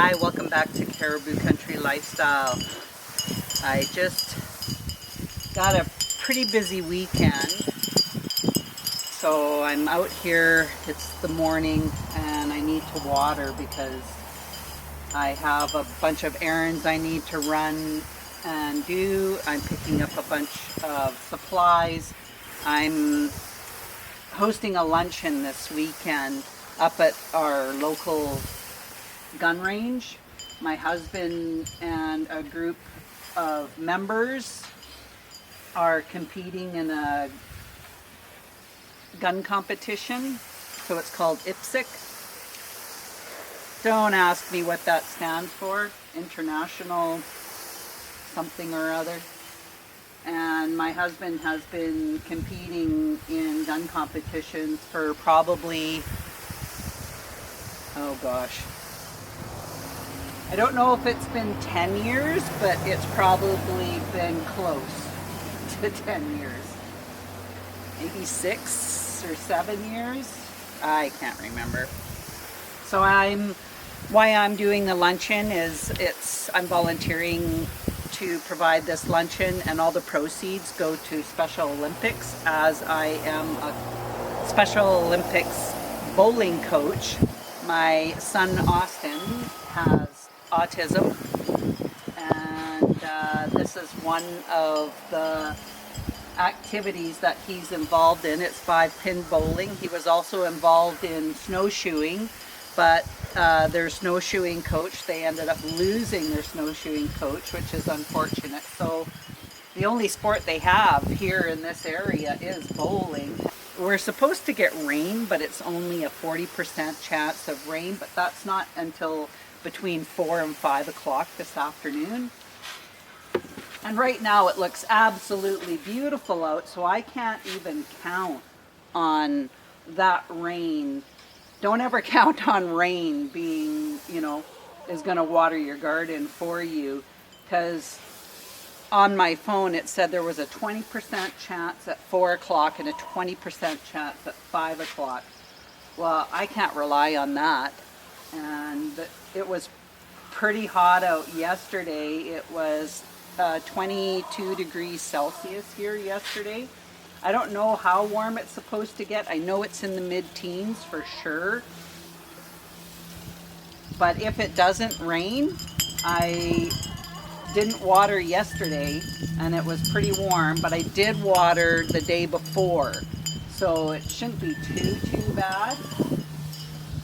Hi, welcome back to Caribou Country Lifestyle. I just got a pretty busy weekend, so I'm out here. It's the morning and I need to water because I have a bunch of errands I need to run and do. I'm picking up a bunch of supplies. I'm hosting a luncheon this weekend up at our local gun range. My husband and a group of members are competing in a gun competition, so it's called IPSC. Don't ask me what that stands for, International something or other. And my husband has been competing in gun competitions for probably, oh gosh, I don't know if it's been 10 years, but it's probably been close to 10 years. Maybe 6 or 7 years? I can't remember. So why I'm doing the luncheon is I'm volunteering to provide this luncheon, and all the proceeds go to Special Olympics, as I am a Special Olympics bowling coach. My son Austin has autism, and this is one of the activities that he's involved in. It's 5-pin bowling. He was also involved in snowshoeing, but their snowshoeing coach, they ended up losing their snowshoeing coach, which is unfortunate. So the only sport they have here in this area is bowling. We're supposed to get rain, but it's only a 40% chance of rain, but that's not until between 4 and 5 o'clock this afternoon. And right now it looks absolutely beautiful out, so I can't even count on that rain. Don't ever count on rain being, is going to water your garden for you, because on my phone it said there was a 20% chance at 4 o'clock and a 20% chance at 5 o'clock. Well, I can't rely on that. And it was pretty hot out yesterday. It was 22 degrees Celsius here yesterday. I don't know how warm it's supposed to get. I know it's in the mid-teens for sure. But if it doesn't rain, I didn't water yesterday and it was pretty warm, but I did water the day before. So it shouldn't be too bad.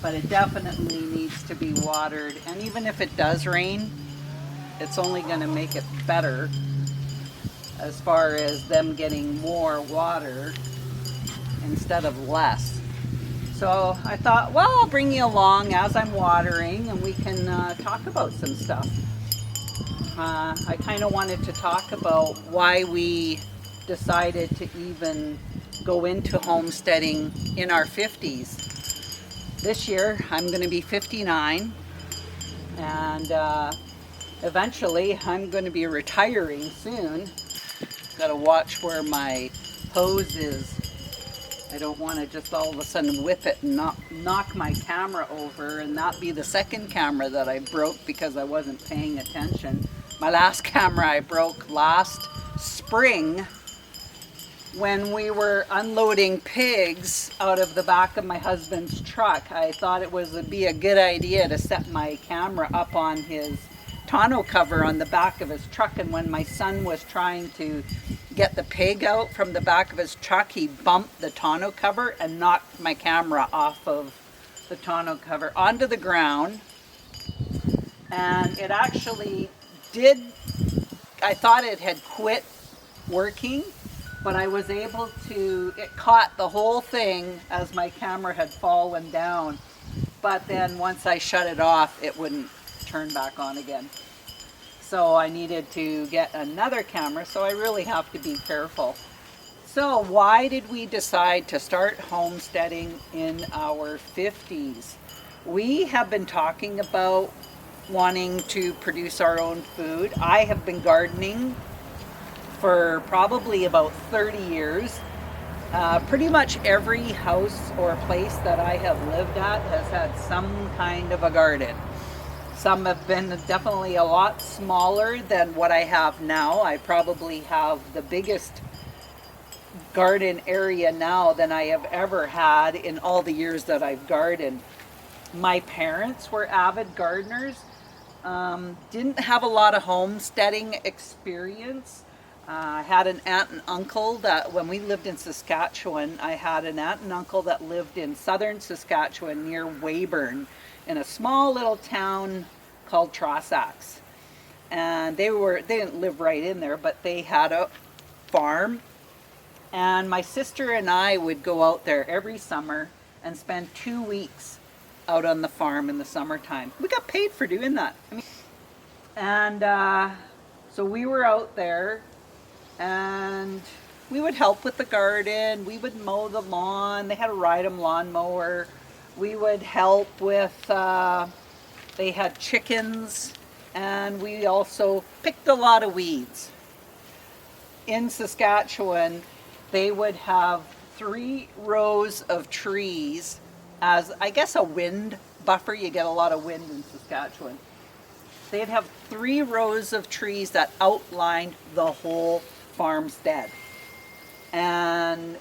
But it definitely needs to be watered. And even if it does rain, it's only going to make it better as far as them getting more water instead of less. So I thought, well, I'll bring you along as I'm watering and we can talk about some stuff. I kind of wanted to talk about why we decided to even go into homesteading in our 50s. This year I'm going to be 59, and eventually I'm going to be retiring soon. Got to watch where my hose is. I don't want to just all of a sudden whip it and knock my camera over, and that be the second camera that I broke because I wasn't paying attention. My last camera I broke last spring when we were unloading pigs out of the back of my husband's truck. I thought it would be a good idea to set my camera up on his tonneau cover on the back of his truck, and when my son was trying to get the pig out from the back of his truck, he bumped the tonneau cover and knocked my camera off of the tonneau cover onto the ground. And it actually did, I thought it had quit working, but I was able to, it caught the whole thing as my camera had fallen down. But then once I shut it off, it wouldn't turn back on again. So I needed to get another camera, so I really have to be careful. So why did we decide to start homesteading in our 50s? We have been talking about wanting to produce our own food. I have been gardening for probably about 30 years. Pretty much every house or place that I have lived at has had some kind of a garden. Some have been definitely a lot smaller than what I have now. I probably have the biggest garden area now than I have ever had in all the years that I've gardened. My parents were avid gardeners. Didn't have a lot of homesteading experience. I had an aunt and uncle that, when we lived in Saskatchewan, I had an aunt and uncle that lived in southern Saskatchewan near Weyburn in a small little town called Trossachs. And they didn't live right in there, but they had a farm. And my sister and I would go out there every summer and spend 2 weeks out on the farm in the summertime. We got paid for doing that. So we were out there, and we would help with the garden. We would mow the lawn. They had a ride-em lawnmower. We would help with, they had chickens, and we also picked a lot of weeds. In Saskatchewan, they would have 3 rows of trees as, I guess, a wind buffer. You get a lot of wind in Saskatchewan. They'd have 3 rows of trees that outlined the whole farmstead. And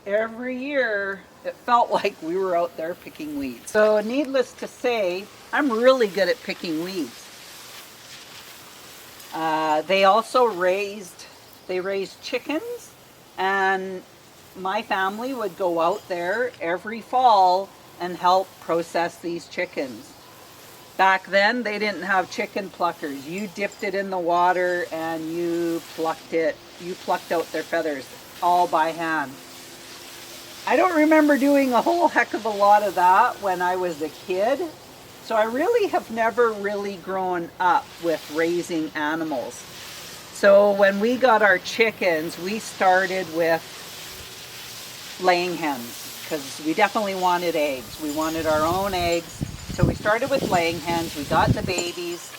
every year it felt like we were out there picking weeds. So needless to say, I'm really good at picking weeds. They also raised chickens, and my family would go out there every fall and help process these chickens. Back then, they didn't have chicken pluckers. You dipped it in the water and you plucked it. You plucked out their feathers all by hand. I don't remember doing a whole heck of a lot of that when I was a kid. So I really have never really grown up with raising animals. So when we got our chickens, we started with laying hens because we definitely wanted eggs. We wanted our own eggs. So we started with laying hens. We got the babies,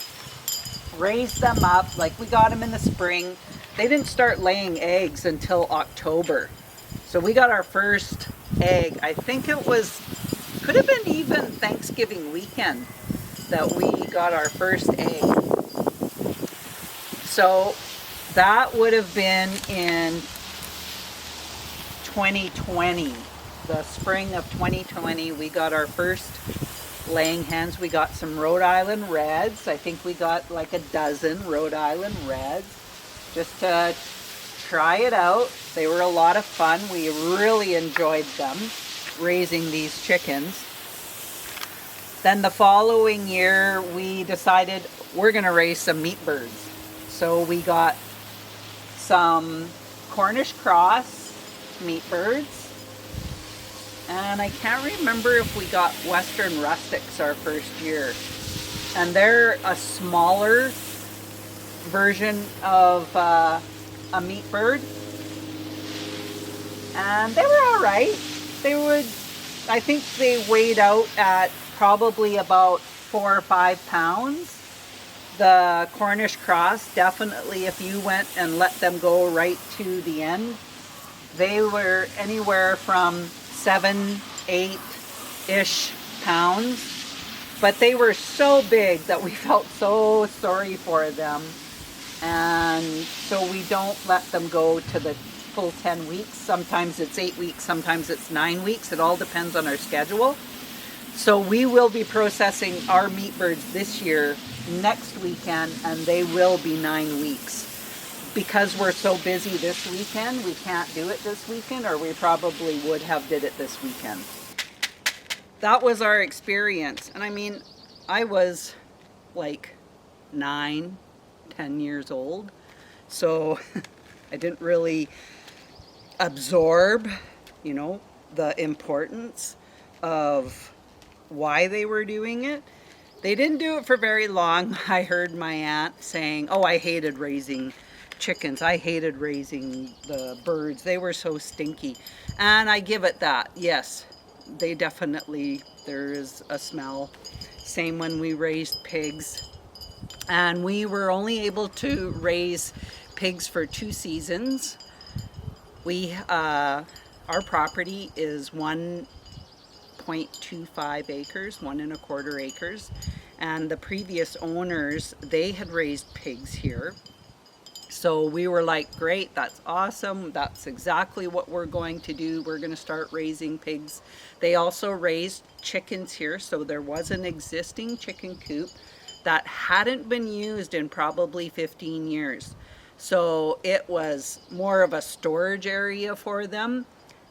raised them up. Like, we got them in the spring. They didn't start laying eggs until October. So we got our first egg. I think it was, could have been even Thanksgiving weekend that we got our first egg. So that would have been in 2020. The spring of 2020, we got our first laying hens. We got some Rhode Island Reds. I think we got like a dozen Rhode Island Reds just to try it out. They were a lot of fun. We really enjoyed them, raising these chickens. Then the following year, we decided we're going to raise some meat birds. So we got some Cornish cross meat birds. And I can't remember if we got Western Rustics our first year. And they're a smaller version of a meat bird. And they were all right. I think they weighed out at probably about 4 or 5 pounds. The Cornish cross, definitely, if you went and let them go right to the end, they were anywhere from 7, 8-ish pounds. But they were so big that we felt so sorry for them. And so we don't let them go to the full 10 weeks. Sometimes it's 8 weeks, sometimes it's 9 weeks. It all depends on our schedule. So we will be processing our meat birds this year, next weekend, and they will be 9 weeks. Because we're so busy this weekend, we can't do it this weekend, or we probably would have did it this weekend. That was our experience. And I mean, I was like 9, 10 years old. So I didn't really absorb, the importance of why they were doing it. They didn't do it for very long. I heard my aunt saying, "Oh, I hated raising chickens. I hated raising the birds. They were so stinky." And I give it that. Yes, there is a smell. Same when we raised pigs. And we were only able to raise pigs for 2 seasons. Our property is 1.25 acres, 1 1/4 acres. And the previous owners, they had raised pigs here. So we were like, great, that's awesome. That's exactly what we're going to do. We're going to start raising pigs. They also raised chickens here. So there was an existing chicken coop that hadn't been used in probably 15 years. So it was more of a storage area for them,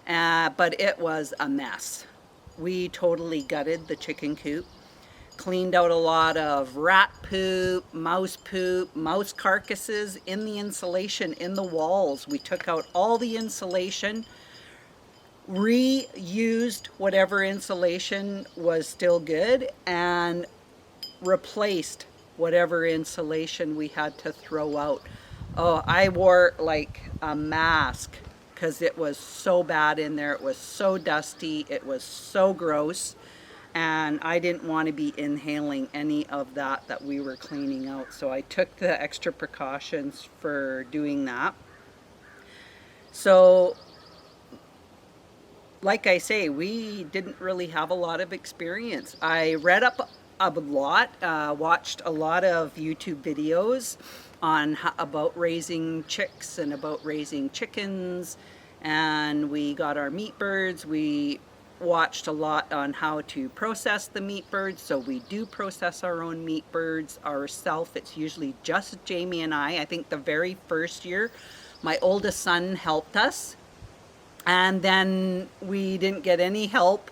but it was a mess. We totally gutted the chicken coop. Cleaned out a lot of rat poop, mouse carcasses in the insulation in the walls. We took out all the insulation, reused whatever insulation was still good, and replaced whatever insulation we had to throw out. Oh, I wore like a mask because it was so bad in there. It was so dusty. It was so gross. And I didn't want to be inhaling any of that we were cleaning out. So I took the extra precautions for doing that. So, like I say, we didn't really have a lot of experience. I read up a lot, watched a lot of YouTube videos on about raising chicks and about raising chickens. And we got our meat birds. We watched a lot on how to process the meat birds. So we do process our own meat birds ourselves. It's usually just Jamie and I. I think the very first year my oldest son helped us, and then we didn't get any help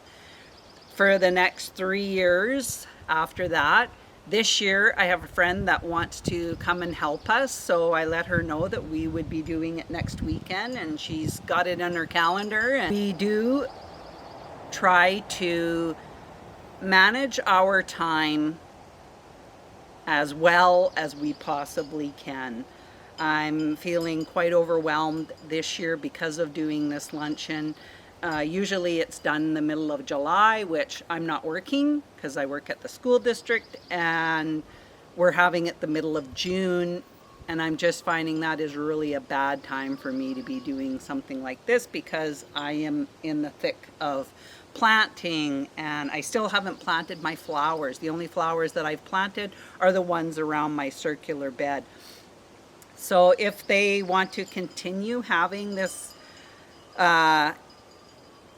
for the next 3 years after that. This year I have a friend that wants to come and help us, so I let her know that we would be doing it next weekend, and she's got it on her calendar. And we do try to manage our time as well as we possibly can. I'm feeling quite overwhelmed this year because of doing this luncheon. Usually it's done in the middle of July, which I'm not working because I work at the school district, and we're having it the middle of June, and I'm just finding that is really a bad time for me to be doing something like this because I am in the thick of planting, and I still haven't planted my flowers. The only flowers that I've planted are the ones around my circular bed. So if they want to continue having this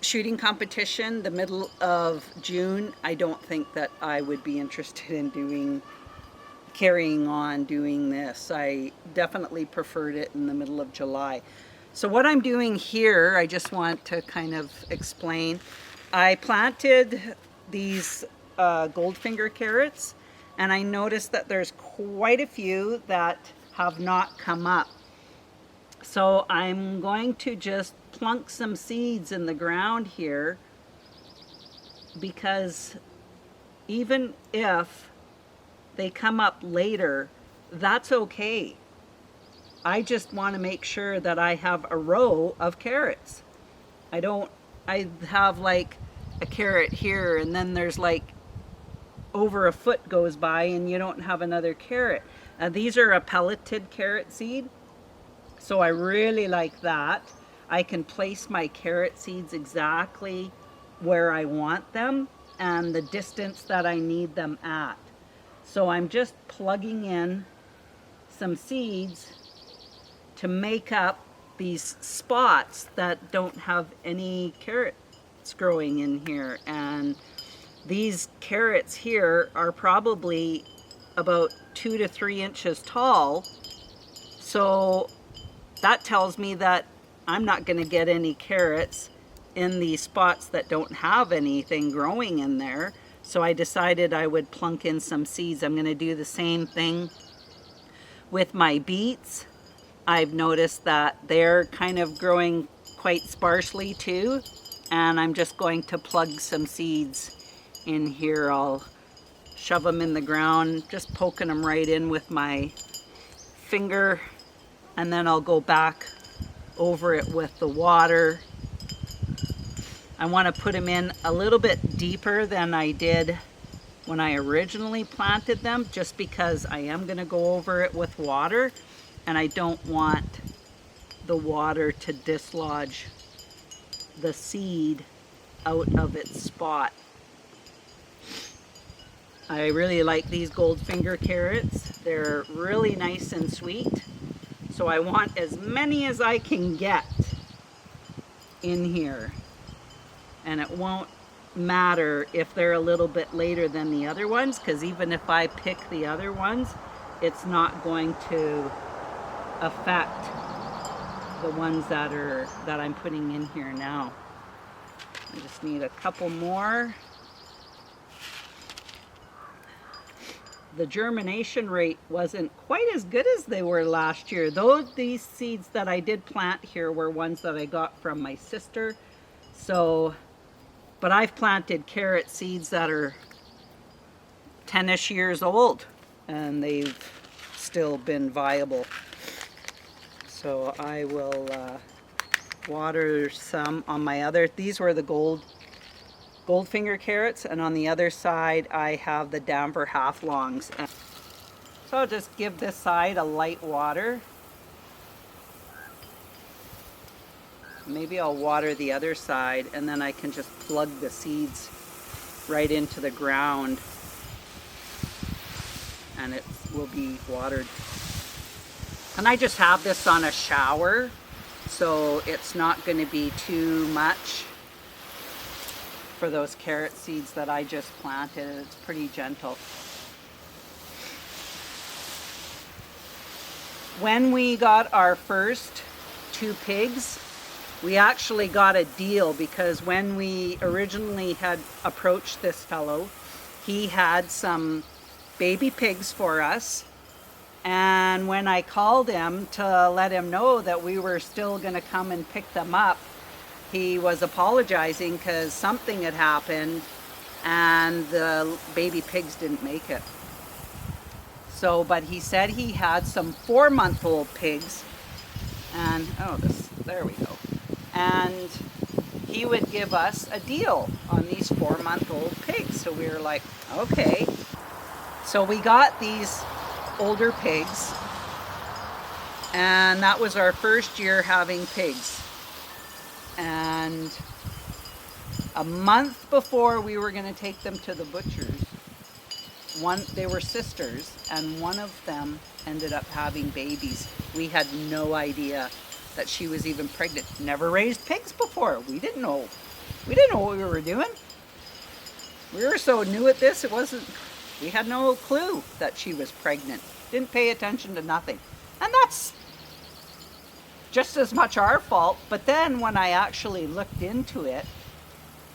shooting competition the middle of June, I don't think that I would be interested in carrying on doing this. I definitely preferred it in the middle of July. So what I'm doing here, I just want to kind of explain. I planted these goldfinger carrots, and I noticed that there's quite a few that have not come up. So I'm going to just plunk some seeds in the ground here, because even if they come up later, that's okay. I just want to make sure that I have a row of carrots. I have like a carrot here, and then there's like over a foot goes by and you don't have another carrot. These are a pelleted carrot seed, so I really like that. I can place my carrot seeds exactly where I want them and the distance that I need them at. So I'm just plugging in some seeds to make up these spots that don't have any carrots growing in here. And these carrots here are probably about 2 to 3 inches tall. So that tells me that I'm not going to get any carrots in these spots that don't have anything growing in there. So I decided I would plunk in some seeds. I'm going to do the same thing with my beets. I've noticed that they're kind of growing quite sparsely too, and I'm just going to plug some seeds in here. I'll shove them in the ground, just poking them right in with my finger, and then I'll go back over it with the water. I want to put them in a little bit deeper than I did when I originally planted them, just because I am going to go over it with water, and I don't want the water to dislodge the seed out of its spot. I really like these Goldfinger carrots. They're really nice and sweet. So I want as many as I can get in here. And it won't matter if they're a little bit later than the other ones, because even if I pick the other ones, it's not going to affect the ones that I'm putting in here now. I just need a couple more. The germination rate wasn't quite as good as they were last year. Though these seeds that I did plant here were ones that I got from my sister. So, but I've planted carrot seeds that are 10-ish years old and they've still been viable. So I will water some on my other. These were the Goldfinger carrots, and on the other side I have the Danver half-longs. So I'll just give this side a light water. Maybe I'll water the other side and then I can just plug the seeds right into the ground and it will be watered. And I just have this on a shower, so it's not going to be too much for those carrot seeds that I just planted. It's pretty gentle. When we got our first 2 pigs, we actually got a deal, because when we originally had approached this fellow, he had some baby pigs for us. And when I called him to let him know that we were still going to come and pick them up, he was apologizing because something had happened and the baby pigs didn't make it. So, but he said he had some 4-month-old pigs, and there we go. And he would give us a deal on these 4-month-old pigs. So we were like, okay. So we got these older pigs, and that was our first year having pigs. And a month before we were going to take them to the butcher's, they were sisters, and one of them ended up having babies. We had no idea that she was even pregnant. Never raised pigs before. We didn't know what we were doing. We were so new at this, we had no clue that she was pregnant. Didn't pay attention to nothing. And that's just as much our fault. But then when I actually looked into it,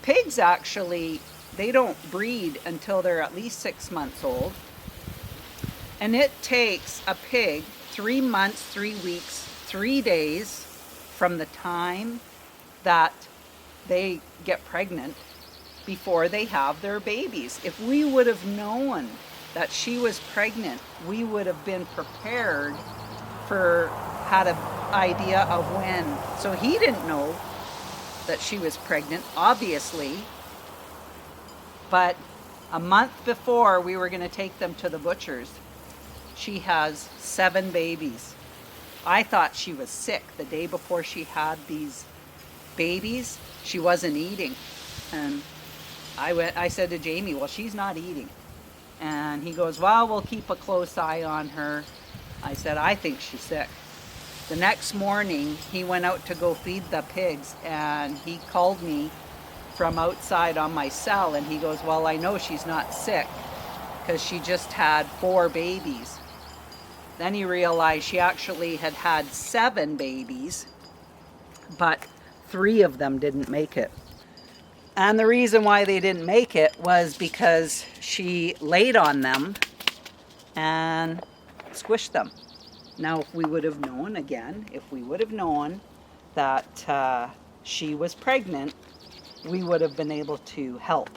pigs actually, they don't breed until they're at least 6 months old. And it takes a pig 3 months, 3 weeks, 3 days from the time that they get pregnant before they have their babies. If we would have known that she was pregnant, we would have been prepared had an idea of when. So he didn't know that she was pregnant, obviously. But a month before we were going to take them to the butcher's, she has 7 babies. I thought she was sick. The day before she had these babies, she wasn't eating. And I said to Jamie, well, she's not eating. And he goes, well, we'll keep a close eye on her. I said, I think she's sick. The next morning, he went out to go feed the pigs, and he called me from outside on my cell, and he goes, well, I know she's not sick because she just had 4 babies. Then he realized she actually had had 7 babies, but 3 of them didn't make it. And the reason why they didn't make it was because she laid on them and squished them. Now, if we would have known that she was pregnant, we would have been able to help.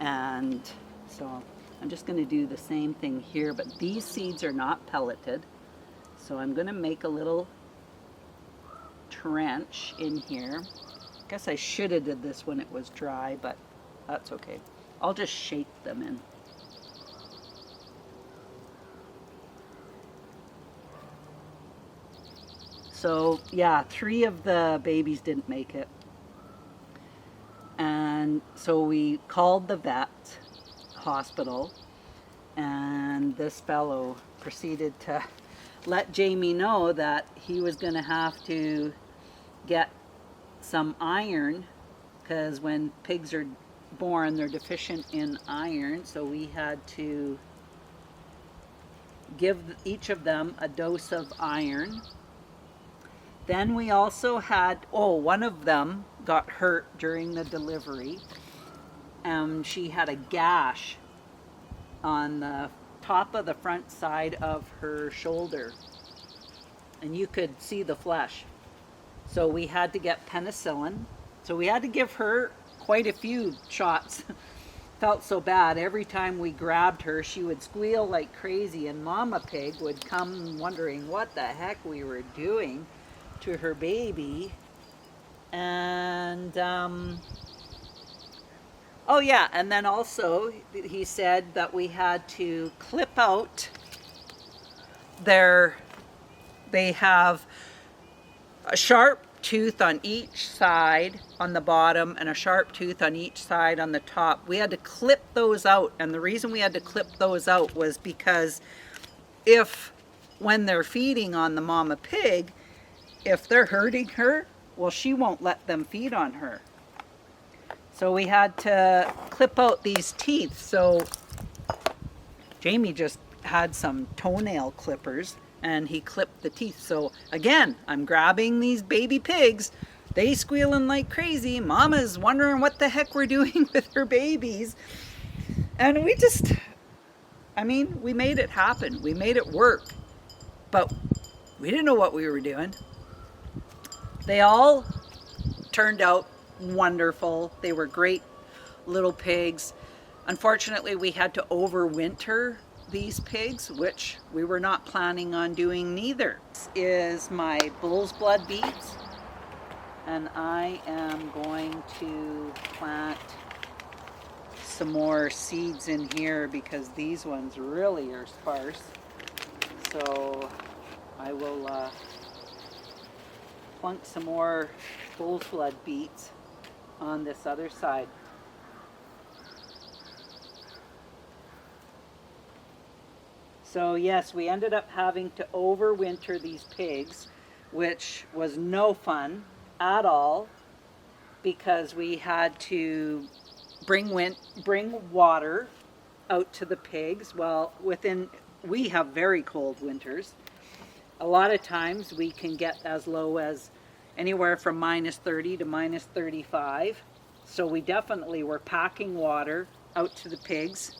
And so I'm just going to do the same thing here, but these seeds are not pelleted. So I'm going to make a little trench in here. I guess I should have did this when it was dry, but that's okay. I'll just shake them in. So yeah, 3 of the babies didn't make it. And so we called the vet. hospital, and this fellow proceeded to let Jamie know that he was going to have to get some iron, because when pigs are born they're deficient in iron, so we had to give each of them a dose of iron. Then we also had, one of them got hurt during the delivery. She had a gash on the top of the front side of her shoulder, and you could see the flesh. So we had to get penicillin. So we had to give her quite a few shots. Felt so bad. Every time we grabbed her, she would squeal like crazy, and Mama Pig would come wondering what the heck we were doing to her baby. And and then also he said that we had to clip out they have a sharp tooth on each side on the bottom and a sharp tooth on each side on the top. We had to clip those out, and the reason we had to clip those out was because when they're feeding on the Mama Pig, if they're hurting her, well, she won't let them feed on her. So we had to clip out these teeth. So Jamie just had some toenail clippers and he clipped the teeth. So again, I'm grabbing these baby pigs. They squealing like crazy. Mama's wondering what the heck we're doing with her babies. And we made it happen. We made it work. But we didn't know what we were doing. They all turned out wonderful. They were great little pigs. Unfortunately, we had to overwinter these pigs, which we were not planning on doing neither. This is my bull's blood beets, and I am going to plant some more seeds in here because these ones really are sparse. So I will plunk some more bull's blood beets on this other side. So yes, we ended up having to overwinter these pigs, which was no fun at all because we had to bring water out to the pigs. Well, we have very cold winters. A lot of times we can get as low as anywhere from -30 to -35. So we definitely were packing water out to the pigs.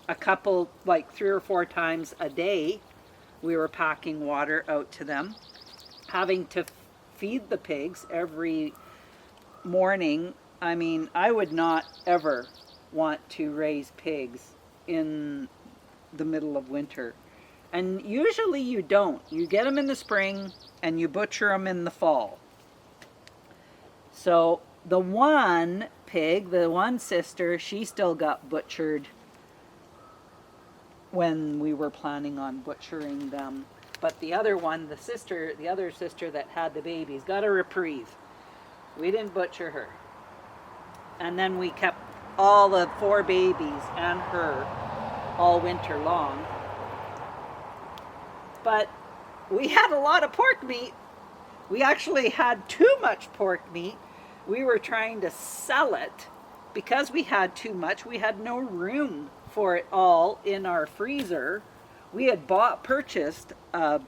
A couple, like 3 or 4 times a day, we were packing water out to them. Having to feed the pigs every morning. I mean, I would not ever want to raise pigs in the middle of winter. And usually you don't. You get them in the spring and you butcher them in the fall. So the one pig, the one sister, she still got butchered when we were planning on butchering them. But the other one, the other sister that had the babies, got a reprieve. We didn't butcher her. And then we kept all the 4 babies and her all winter long. But we had a lot of pork meat. We actually had too much pork meat. We were trying to sell it. Because we had too much, we had no room for it all in our freezer. We had purchased the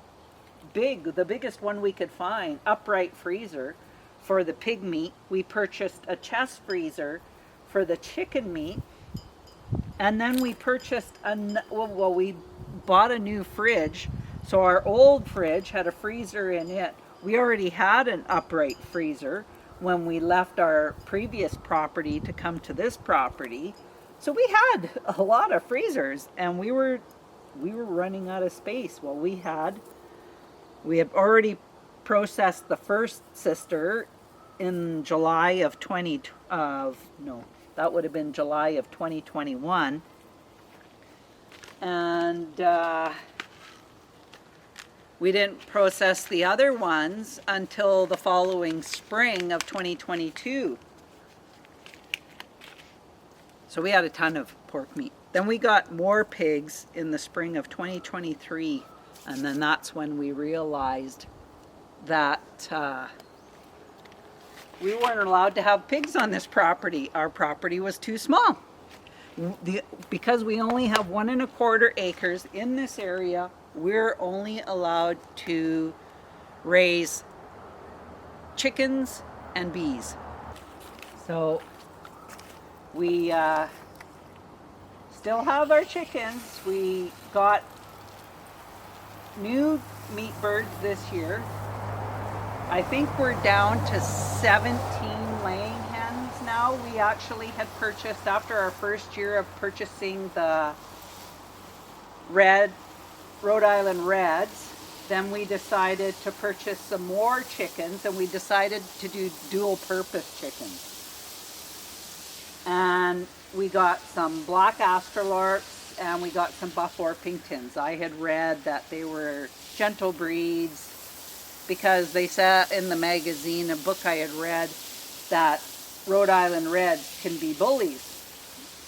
biggest one we could find, upright freezer for the pig meat. We purchased a chest freezer for the chicken meat. And then we purchased, we bought a new fridge. So our old fridge had a freezer in it. We already had an upright freezer when we left our previous property to come to this property. So we had a lot of freezers and we were running out of space. Well, we had already processed the first sister in July of that would have been July of 2021. And we didn't process the other ones until the following spring of 2022. So we had a ton of pork meat. Then we got more pigs in the spring of 2023, and then that's when we realized that we weren't allowed to have pigs on this property. Our property was too small. Because we only have 1.25 acres in this area, we're only allowed to raise chickens and bees. So we still have our chickens. We got new meat birds this year. I think we're down to 17 laying hens now. We actually had purchased, after our first year of purchasing the Rhode Island Reds, then we decided to purchase some more chickens, and we decided to do dual purpose chickens. And we got some black Australorps and we got some buff Orpingtons. I had read that they were gentle breeds because they said in the magazine, a book I had read, that Rhode Island Reds can be bullies.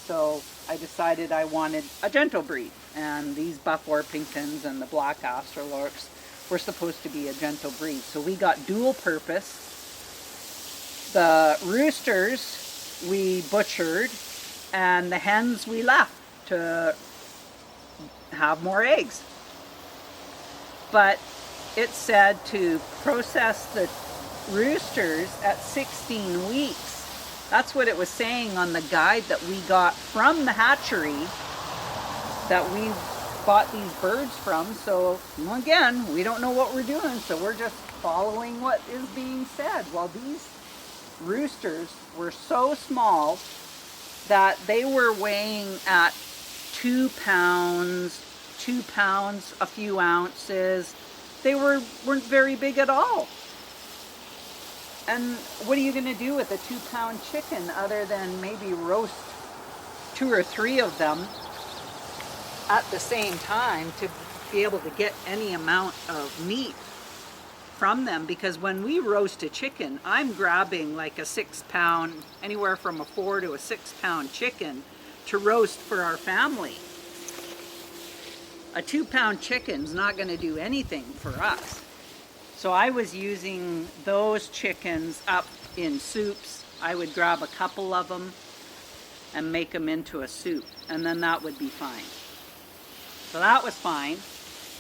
So I decided I wanted a gentle breed, and these buff Orpingtons and the black Australorps were supposed to be a gentle breed. So we got dual purpose. The roosters we butchered, and the hens we left to have more eggs. But it said to process the roosters at 16 weeks. That's what it was saying on the guide that we got from the hatchery that we bought these birds from. So again, we don't know what we're doing, so we're just following what is being said. Well, these roosters were so small that they were weighing at 2 pounds, a few ounces. They weren't very big at all. And what are you going to do with a 2-pound chicken other than maybe roast 2 or 3 of them at the same time to be able to get any amount of meat from them? Because when we roast a chicken, I'm grabbing like a 6-pound, anywhere from a 4 to a 6-pound chicken to roast for our family. A 2-pound chicken's not going to do anything for us. So I was using those chickens up in soups. I would grab a couple of them and make them into a soup, and then that would be fine. So that was fine.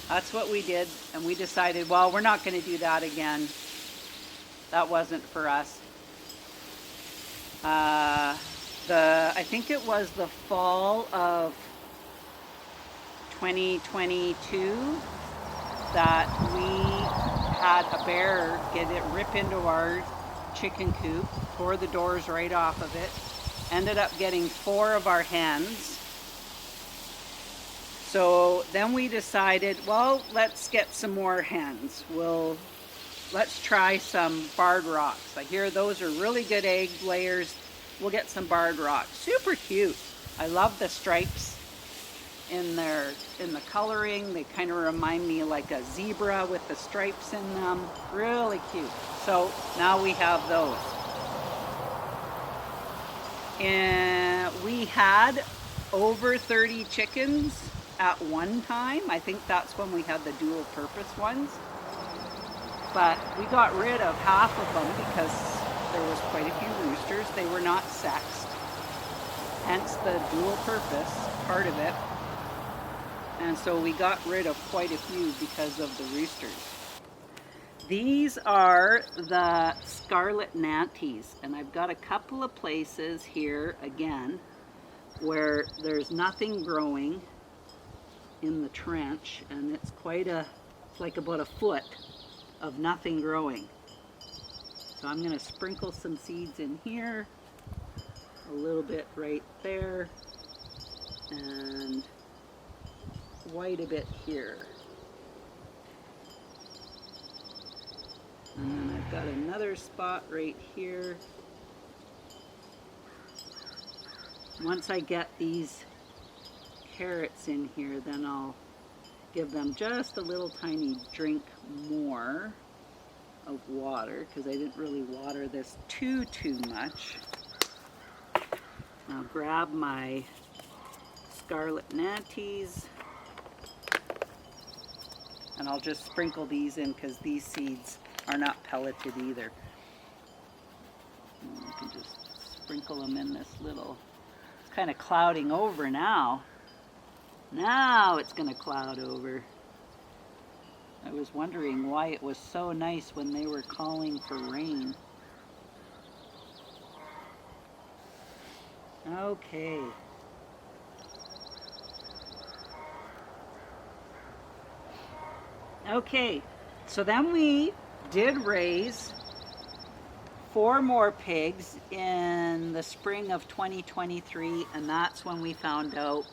That's what we did, and we decided, well, we're not going to do that again. That wasn't for us. I think it was the fall of 2022 that we had a bear rip into our chicken coop, tore the doors right off of it, ended up getting 4 of our hens. So then we decided, well, let's get some more hens. Let's try some barred rocks. I hear those are really good egg layers. We'll get some barred rocks. Super cute. I love the stripes in the coloring. They kind of remind me like a zebra with the stripes in them. Really cute. So now we have those. And we had over 30 chickens at one time. I think that's when we had the dual purpose ones. But we got rid of half of them because there was quite a few roosters. They were not sexed. Hence the dual purpose part of it. And so we got rid of quite a few because of the roosters. These are the scarlet nanties, and I've got a couple of places here again where there's nothing growing in the trench, and it's like about a foot of nothing growing. So I'm going to sprinkle some seeds in here, a little bit right there, and quite a bit here. And then I've got another spot right here. Once I get these carrots in here, then I'll give them just a little tiny drink more of water, because I didn't really water this too much. I'll grab my scarlet nanties. And I'll just sprinkle these in because these seeds are not pelleted either. And you can just sprinkle them in this little, it's kind of clouding over now. Now it's going to cloud over. I was wondering why it was so nice when they were calling for rain. Okay. Okay, so then we did raise 4 more pigs in the spring of 2023, and that's when we found out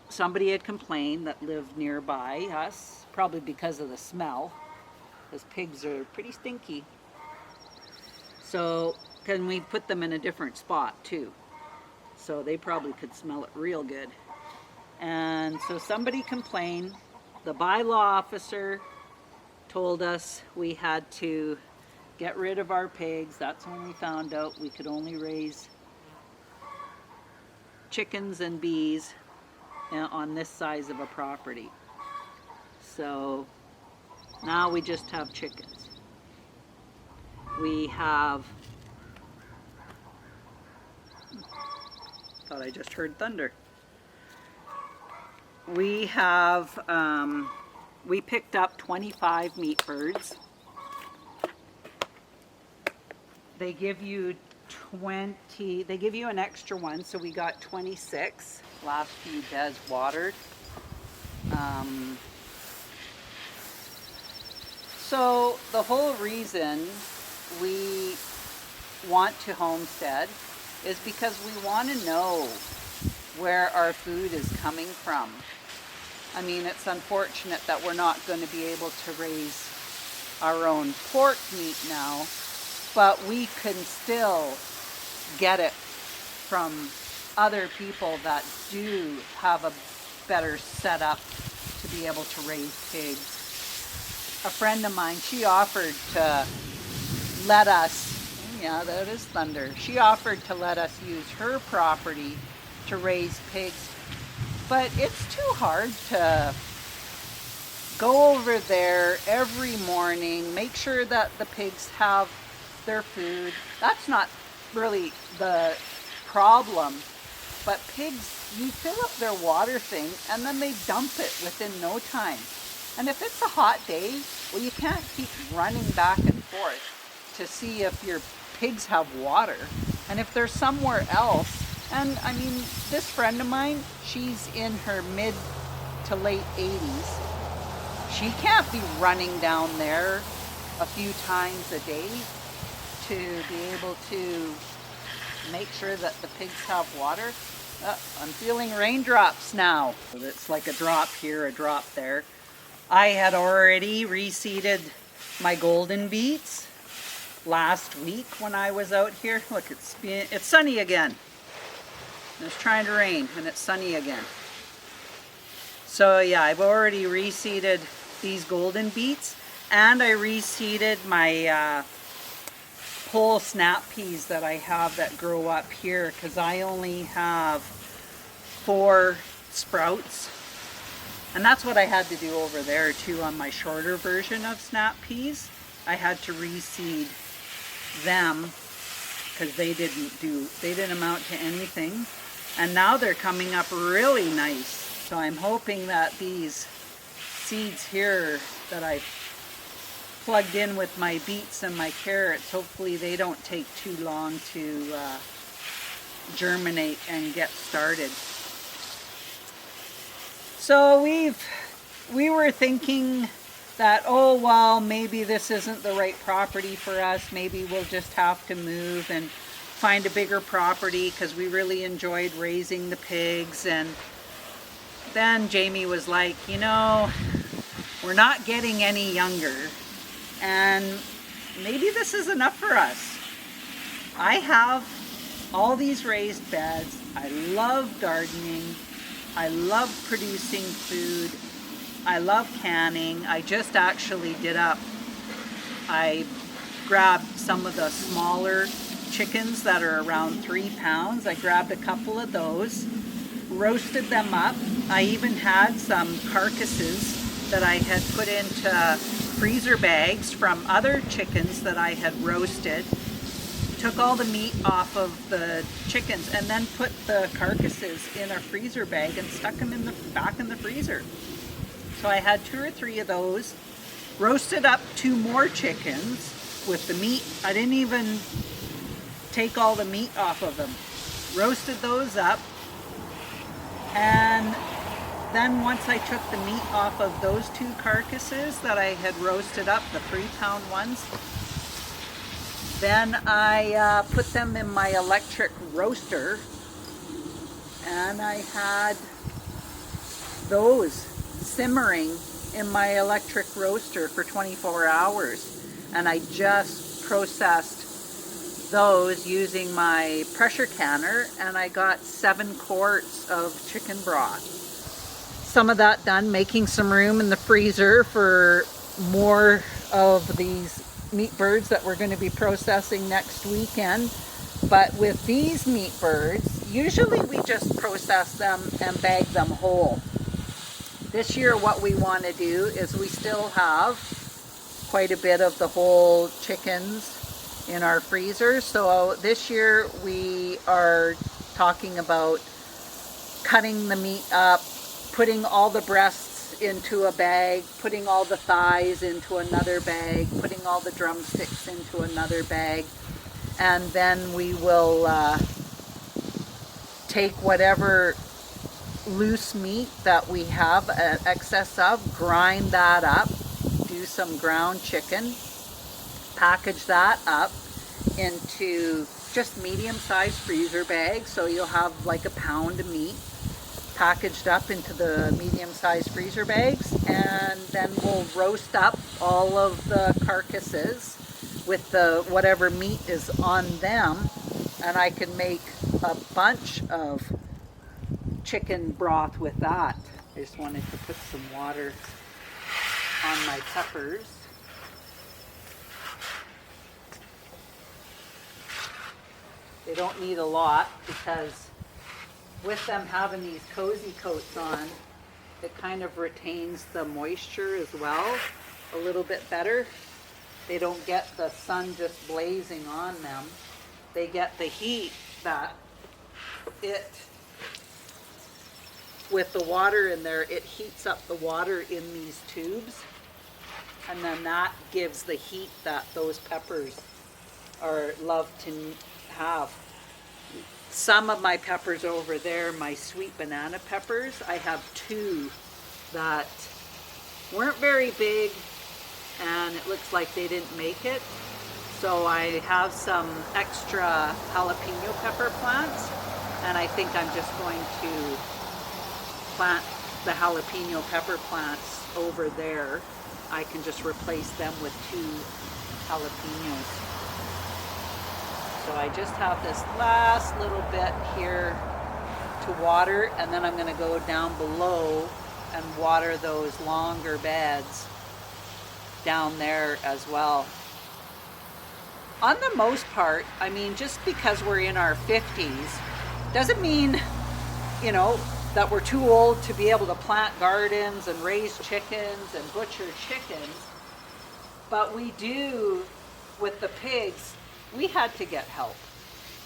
somebody had complained that lived nearby us, probably because of the smell, because pigs are pretty stinky. So, can we put them in a different spot too? So they probably could smell it real good. And so somebody complained. The bylaw officer told us we had to get rid of our pigs. That's when we found out we could only raise chickens and bees on this size of a property. So now we just have chickens. We have, thought I just heard thunder. We have, we picked up 25 meat birds. They give you 20, they give you an extra one, so we got 26. Last few beds watered. So the whole reason we want to homestead is because we want to know where our food is coming from. I mean, it's unfortunate that we're not going to be able to raise our own pork meat now, but we can still get it from other people that do have a better setup to be able to raise pigs. A friend of mine, she offered to let us, yeah, that is thunder. She offered to let us use her property to raise pigs, but it's too hard to go over there every morning, make sure that the pigs have their food. That's not really the problem, but pigs, you fill up their water thing and then they dump it within no time. And if it's a hot day, well, you can't keep running back and forth to see if your pigs have water. And if they're somewhere else, and I mean, this friend of mine, she's in her mid to late 80s. She can't be running down there a few times a day to be able to make sure that the pigs have water. I'm feeling raindrops now. It's like a drop here, a drop there. I had already reseeded my golden beets last week when I was out here. Look, it's sunny again. It's trying to rain and it's sunny again. So yeah, I've already reseeded these golden beets, and I reseeded my pole snap peas that I have that grow up here, because I only have 4 sprouts. And that's what I had to do over there too on my shorter version of snap peas. I had to reseed them because they didn't amount to anything. And now they're coming up really nice. So I'm hoping that these seeds here that I plugged in with my beets and my carrots, hopefully they don't take too long to germinate and get started. So we were thinking that, oh well, maybe this isn't the right property for us. Maybe we'll just have to move and find a bigger property, because we really enjoyed raising the pigs. And then Jamie was like, you know, we're not getting any younger, and maybe this is enough for us. I have all these raised beds. I love gardening. I love producing food. I love canning. I just actually I grabbed some of the smaller chickens that are around 3 pounds. I grabbed a couple of those, roasted them up. I even had some carcasses that I had put into freezer bags from other chickens that I had roasted. Took all the meat off of the chickens and then put the carcasses in a freezer bag and stuck them in back in the freezer. So I had 2 or 3 of those. Roasted up 2 more chickens with the meat. I didn't even take all the meat off of them. Roasted those up, and then once I took the meat off of those 2 carcasses that I had roasted up, the 3-pound ones, then I put them in my electric roaster, and I had those simmering in my electric roaster for 24 hours. And I just processed those using my pressure canner, and I got 7 quarts of chicken broth. Some of that done, making some room in the freezer for more of these meat birds that we're going to be processing next weekend. But with these meat birds, usually we just process them and bag them whole. This year what we want to do is we still have quite a bit of the whole chickens in our freezer. So this year we are talking about cutting the meat up, putting all the breasts into a bag, putting all the thighs into another bag, putting all the drumsticks into another bag, and then we will take whatever loose meat that we have excess of, grind that up, do some ground chicken, package that up into just medium-sized freezer bags, so you'll have like a pound of meat packaged up into the medium-sized freezer bags, and then we'll roast up all of the carcasses with the whatever meat is on them, and I can make a bunch of chicken broth with that. I just wanted to put some water on my peppers. They don't need a lot because with them having these cozy coats on, it kind of retains the moisture as well a little bit better. They don't get the sun just blazing on them. They get the heat that with the water in there, it heats up the water in these tubes, and then that gives the heat that those peppers love to have. Some of my peppers over there, my sweet banana peppers, I have 2 that weren't very big, and it looks like they didn't make it. So I have some extra jalapeno pepper plants, and I think I'm just going to plant the jalapeno pepper plants over there. I can just replace them with 2 jalapenos. So I just have this last little bit here to water, and then I'm going to go down below and water those longer beds down there as well. On the most part, I mean, just because we're in our 50s doesn't mean, you know, that we're too old to be able to plant gardens and raise chickens and butcher chickens. But we do, with the pigs, we had to get help.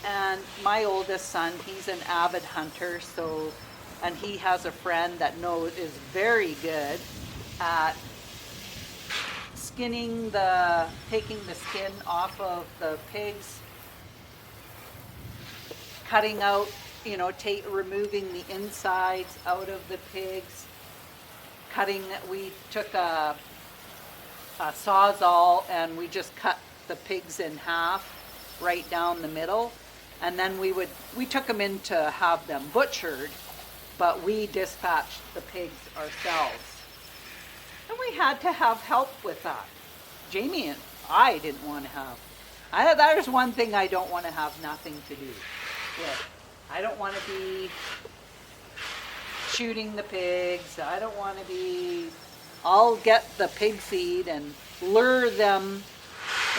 And my oldest son, he's an avid hunter, and he has a friend that is very good at taking the skin off of the pigs, cutting out, removing the insides out of the pigs, we took a Sawzall and we just cut the pigs in half right down the middle, and then we took them in to have them butchered, but we dispatched the pigs ourselves. And we had to have help with that. Jamie and I didn't want to have. That is one thing I don't want to have nothing to do with. I don't want to be shooting the pigs. I don't want to be... I'll get the pig feed and lure them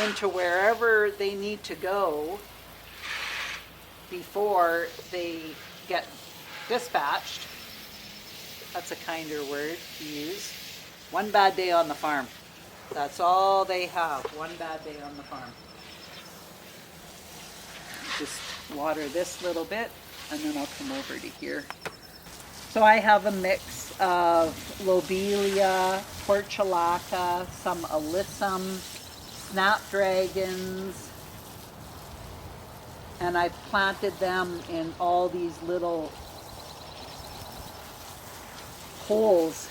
into wherever they need to go before they get dispatched. That's a kinder word to use. One bad day on the farm. That's all they have. One bad day on the farm. Just water this little bit and then I'll come over to here. So I have a mix of lobelia, portulaca, some alyssum, snapdragons, and I've planted them in all these little holes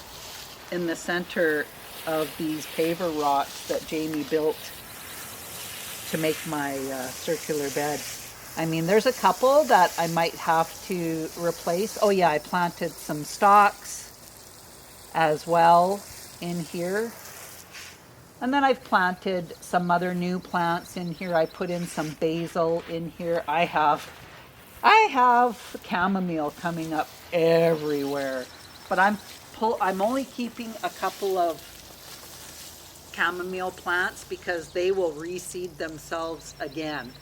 in the center of these paver rocks that Jamie built to make my circular bed. I mean, there's a couple that I might have to replace. Oh yeah, I planted some stalks as well in here. And then I've planted some other new plants in here. I put in some basil in here. I have chamomile coming up everywhere. But I'm only keeping a couple of chamomile plants because they will reseed themselves again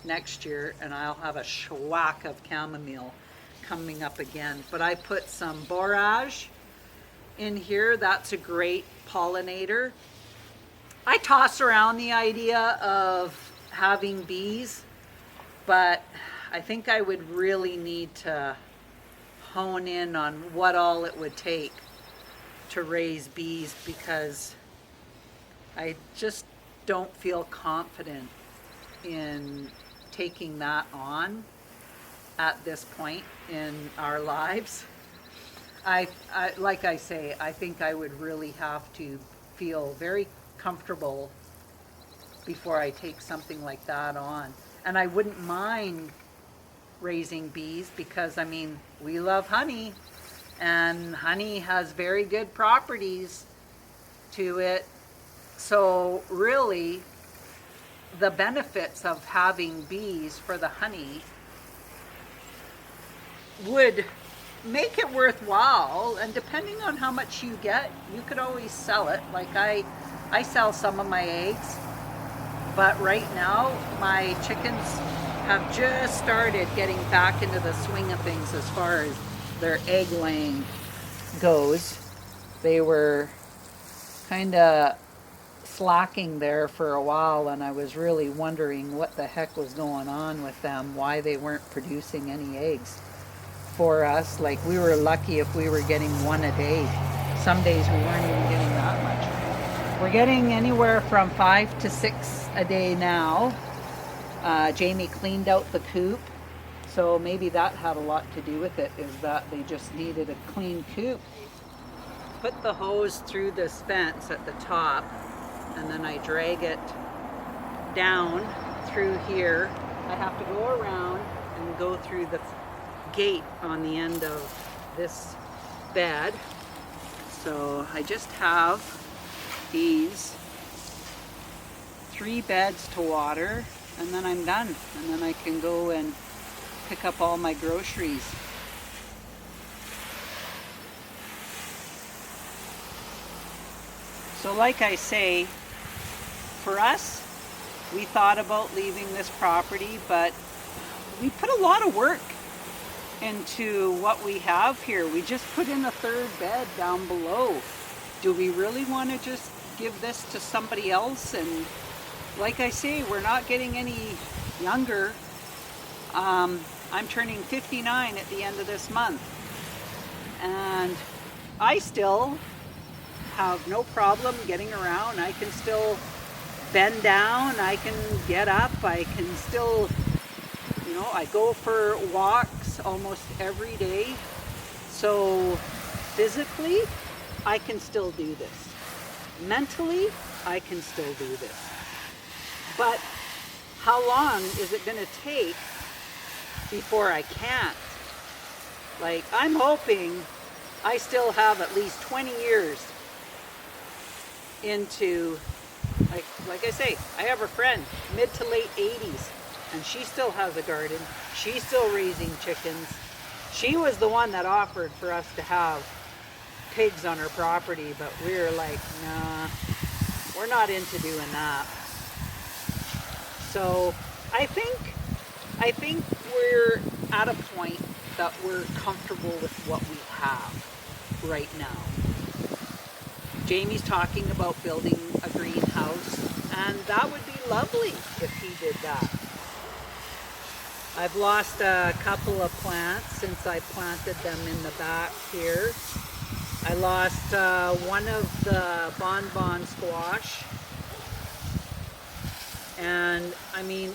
next year, and I'll have a schwack of chamomile coming up again. But I put some borage in here. That's a great pollinator. I toss around the idea of having bees, but I think I would really need to hone in on what all it would take to raise bees, because I just don't feel confident in taking that on at this point in our lives. Like I say, I think I would really have to feel very comfortable before I take something like that on. And I wouldn't mind raising bees because, I mean, we love honey, and honey has very good properties to it. So really, the benefits of having bees for the honey would make it worthwhile, and depending on how much you get, you could always sell it. Like I sell some of my eggs, but right now my chickens have just started getting back into the swing of things as far as their egg laying goes. They were kind of slacking there for a while, and I was really wondering what the heck was going on with them, why they weren't producing any eggs for us. Like, we were lucky if we were getting one a day. Some days we weren't even getting that much. We're getting anywhere from 5 to 6 a day now. Jamie cleaned out the coop, so maybe that had a lot to do with it, is that they just needed a clean coop. Put the hose through this fence at the top, and then I drag it down through here. I have to go around and go through the gate on the end of this bed. So I just have these 3 beds to water, and then I'm done. And then I can go and pick up all my groceries. So like I say, for us, we thought about leaving this property, but we put a lot of work into what we have here. We just put in a 3rd bed down below. Do we really want to just give this to somebody else? And like I say, we're not getting any younger. I'm turning 59 at the end of this month, and I still have no problem getting around. I can still bend down, I can get up, I can still, I go for walks almost every day. So physically, I can still do this. Mentally, I can still do this. But how long is it going to take before I can't? Like, I'm hoping I still have at least 20 years into, like I say, I have a friend, mid to late 80s, and she still has a garden. She's still raising chickens. She was the one that offered for us to have pigs on her property, but we were like, nah, we're not into doing that. So I think we're at a point that we're comfortable with what we have right now. Jamie's talking about building a greenhouse, and that would be lovely if he did that. I've lost a couple of plants since I planted them in the back here. I lost one of the bonbon squash, and I mean,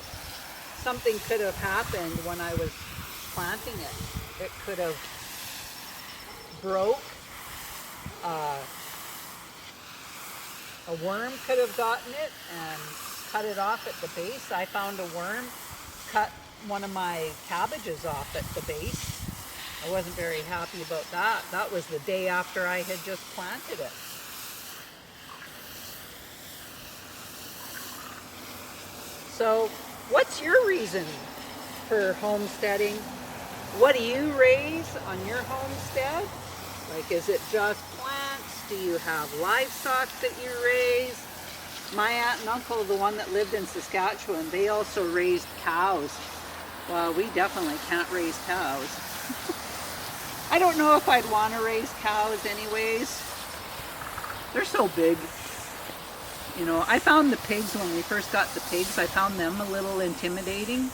something could have happened when I was planting it. It could have broke. A worm could have gotten it and cut it off at the base. I found a worm, cut one of my cabbages off at the base. I wasn't very happy about that. That was the day after I had just planted it. So, what's your reason for homesteading? What do you raise on your homestead? Like, is it just plants? Do you have livestock that you raise? My aunt and uncle, the one that lived in Saskatchewan, they also raised cows. Well, we definitely can't raise cows. I don't know if I'd want to raise cows anyways. They're so big. You know, I found the pigs when we first got the pigs, I found them a little intimidating.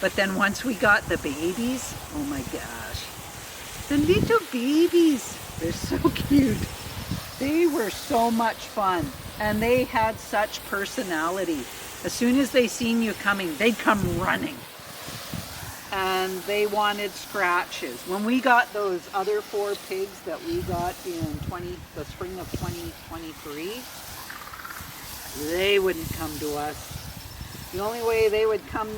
But then once we got the babies, oh my gosh. The little babies, they're so cute. They were so much fun, and they had such personality. As soon as they seen you coming, they'd come running. And they wanted scratches. When we got those other 4 pigs that we got in the spring of 2023, they wouldn't come to us. The only way they would come,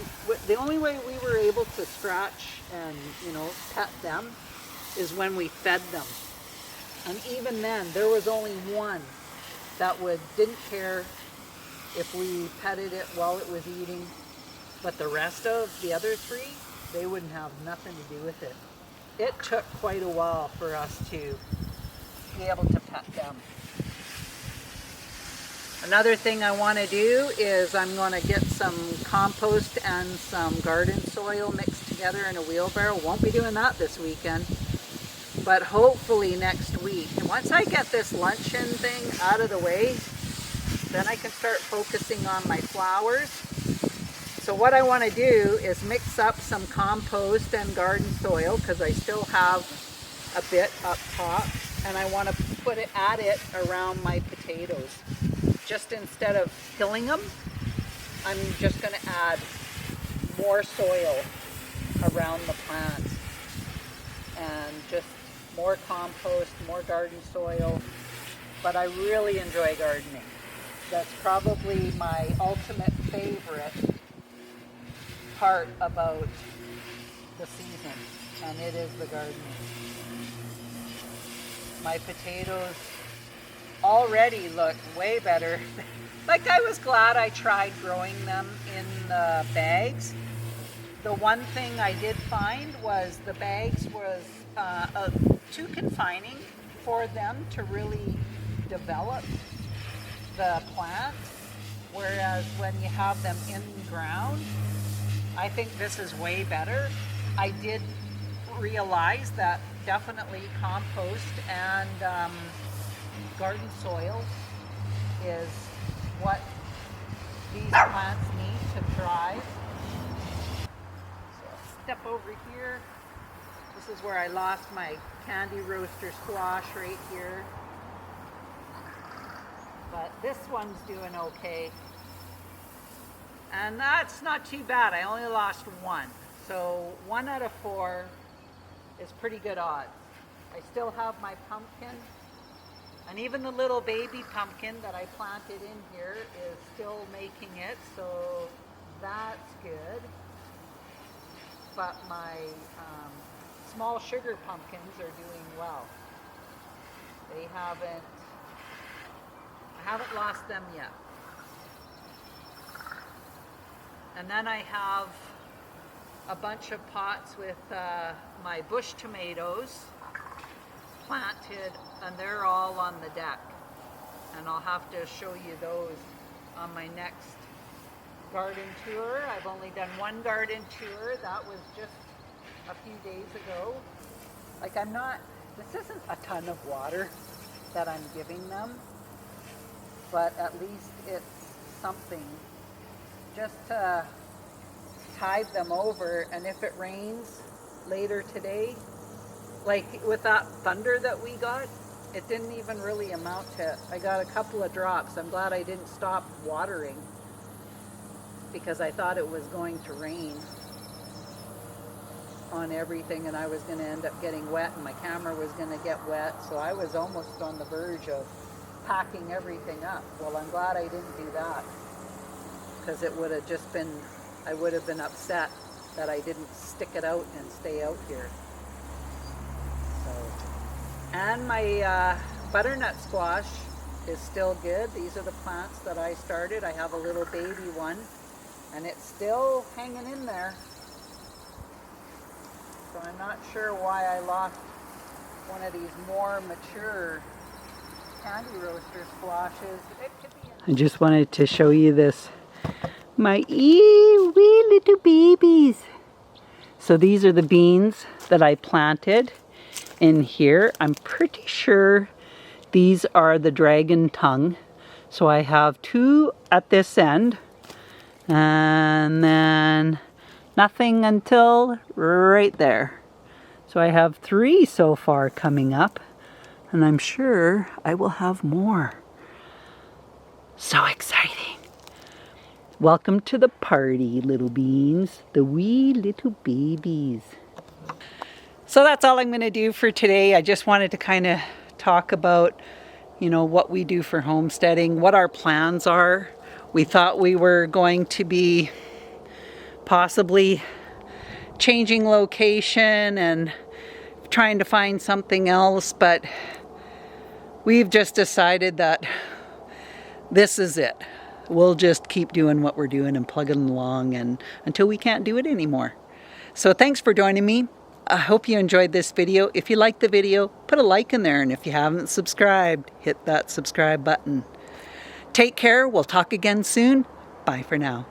the only way we were able to scratch and, you know, pet them is when we fed them. And even then, there was only one that didn't care if we petted it while it was eating, but the rest of the other 3, they wouldn't have nothing to do with it. It took quite a while for us to be able to pet them. Another thing I want to do is I'm going to get some compost and some garden soil mixed together in a wheelbarrow. Won't be doing that this weekend, but hopefully next week. And once I get this luncheon thing out of the way, then I can start focusing on my flowers. So what I want to do is mix up some compost and garden soil, because I still have a bit up top, and I want to add it around my potatoes. Just instead of killing them, I'm just going to add more soil around the plants, and just more compost, more garden soil. But I really enjoy gardening. That's probably my ultimate favorite part about the season, and it is the gardening. My potatoes already look way better. Like, I was glad I tried growing them in the bags. The one thing I did find was the bags was too confining for them to really develop the plant, whereas when you have them in the ground, I think this is way better. I did realize that definitely compost and garden soil is what these plants need to thrive. So I'll step over here. This is where I lost my candy roaster squash, right here. But this one's doing okay. And that's not too bad. I only lost 1. So 1 out of 4 is pretty good odds. I still have my pumpkin. And even the little baby pumpkin that I planted in here is still making it, so that's good. But my small sugar pumpkins are doing well. I haven't lost them yet. And then I have a bunch of pots with my bush tomatoes planted, and they're all on the deck. And I'll have to show you those on my next garden tour. I've only done 1 garden tour. That was just a few days ago. Like this isn't a ton of water that I'm giving them, but at least it's something just to tide them over. And if it rains later today, like with that thunder that we got, it didn't even really amount to, I got a couple of drops. I'm glad I didn't stop watering because I thought it was going to rain on everything and I was going to end up getting wet and my camera was going to get wet. So I was almost on the verge of packing everything up. Well, I'm glad I didn't do that because it would have just been, I would have been upset that I didn't stick it out and stay out here. So, and my butternut squash is still good. These are the plants that I started. I have a little baby one and it's still hanging in there. So I'm not sure why I lost one of these more mature candy roaster squashes. I just wanted to show you this. My wee little babies. So these are the beans that I planted in here. I'm pretty sure these are the dragon tongue. So I have 2 at this end and then nothing until right there. So I have 3 so far coming up and I'm sure I will have more. So exciting. Welcome to the party, little beans, the wee little babies. So that's all I'm going to do for today. I just wanted to kind of talk about, you know, what we do for homesteading, what our plans are. We thought we were going to be possibly changing location and trying to find something else, but we've just decided that this is it. We'll just keep doing what we're doing and plugging along and until we can't do it anymore. So thanks for joining me. I hope you enjoyed this video. If you liked the video, put a like in there, and if you haven't subscribed, hit that subscribe button. Take care. We'll talk again soon. Bye for now.